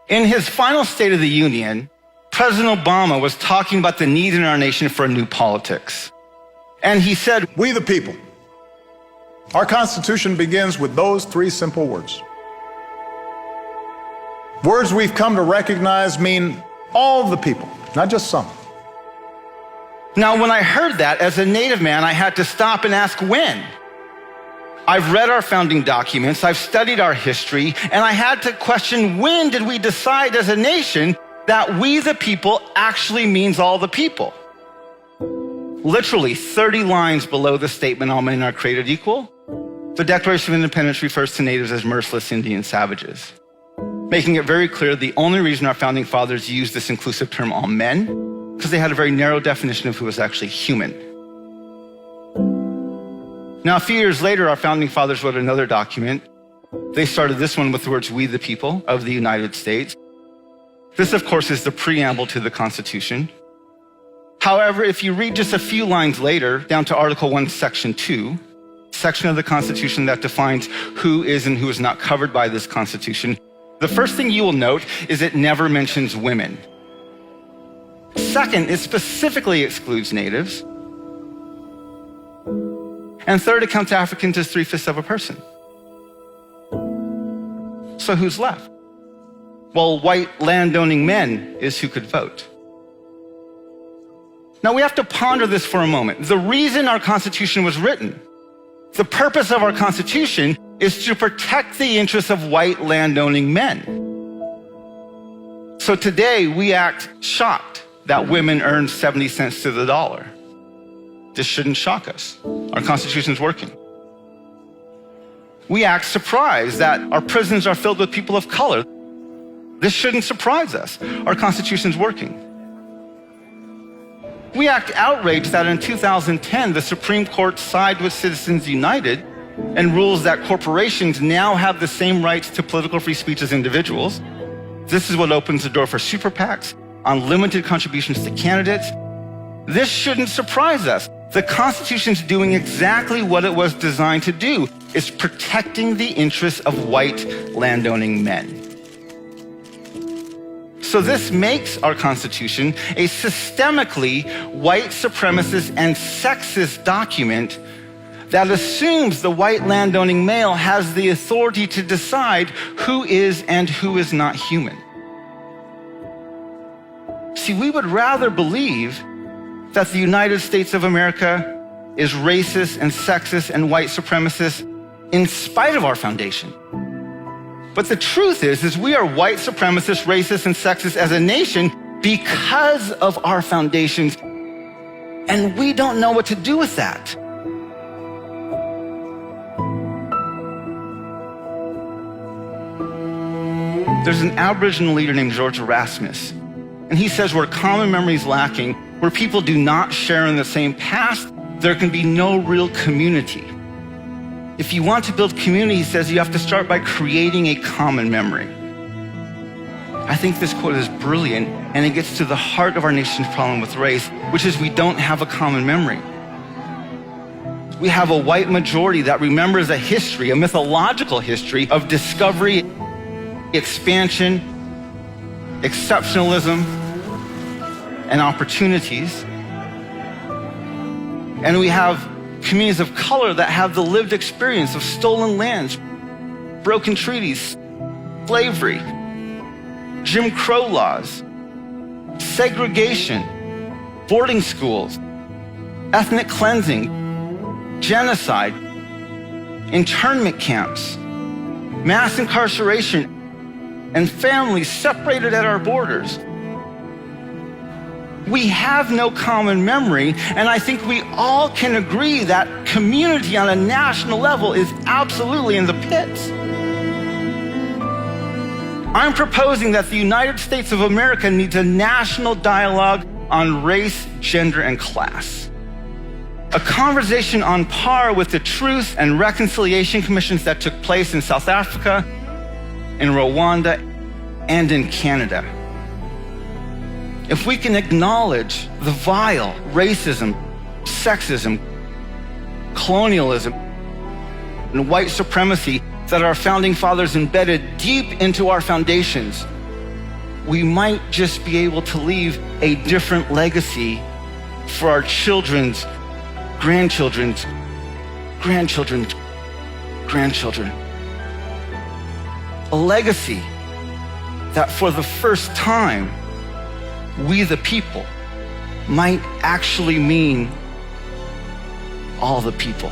In his final State of the Union, President Obama was talking about the need in our nation for a new politics. And he said, "We the people." Our Constitution begins with those three simple words. Words we've come to recognize mean all of the people, not just some. Now, when I heard that, as a Native man, I had to stop and ask when. I've read our founding documents, I've studied our history, and I had to question, when did we decide as a nation that we the people actually means all the people? Literally 30 lines below the statement, all men are created equal, the Declaration of Independence refers to natives as merciless Indian savages, making it very clear the only reason our founding fathers used this inclusive term, all men, because they had a very narrow definition of who was actually human. Now, a few years later, our founding fathers wrote another document. They started this one with the words, "We the people of the United States." This, of course, is the preamble to the Constitution. However, if you read just a few lines later, down to Article 1, Section 2, section of the Constitution that defines who is and who is not covered by this Constitution, the first thing you will note is it never mentions women. Second, it specifically excludes natives. And third, it counts Africans as 3/5 of a person. So who's left? Well, white landowning men is who could vote. Now we have to ponder this for a moment. The reason our Constitution was written, the purpose of our Constitution is to protect the interests of white landowning men. So today we act shocked that women earn 70 cents to the dollar. This shouldn't shock us. Our Constitution's working. We act surprised that our prisons are filled with people of color. This shouldn't surprise us. Our Constitution's working. We act outraged that in 2010, the Supreme Court sided with Citizens United and rules that corporations now have the same rights to political free speech as individuals. This is what opens the door for super PACs, unlimited contributions to candidates. This shouldn't surprise us. The Constitution's doing exactly what it was designed to do. It's protecting the interests of white landowning men. So this makes our Constitution a systemically white supremacist and sexist document that assumes the white landowning male has the authority to decide who is and who is not human. See, we would rather believe that the United States of America is racist and sexist and white supremacist in spite of our foundation. But the truth is we are white supremacist, racist, and sexist as a nation because of our foundations, and we don't know what to do with that. There's an Aboriginal leader named George Erasmus, and he says where common memory is lacking, where people do not share in the same past, there can be no real community. If you want to build community, he says, you have to start by creating a common memory. I think this quote is brilliant, and it gets to the heart of our nation's problem with race, which is we don't have a common memory. We have a white majority that remembers a history, a mythological history of discovery, expansion, exceptionalism, and opportunities. And we have communities of color that have the lived experience of stolen lands, broken treaties, slavery, Jim Crow laws, segregation, boarding schools, ethnic cleansing, genocide, internment camps, mass incarceration, and families separated at our borders. We have no common memory, and I think we all can agree that community on a national level is absolutely in the pits. I'm proposing that the United States of America needs a national dialogue on race, gender, and class. A conversation on par with the Truth and Reconciliation Commissions that took place in South Africa, in Rwanda, and in Canada. If we can acknowledge the vile racism, sexism, colonialism, and white supremacy that our founding fathers embedded deep into our foundations, we might just be able to leave a different legacy for our children's, grandchildren's, grandchildren's, grandchildren. A legacy that for the first time, we the people might actually mean all the people.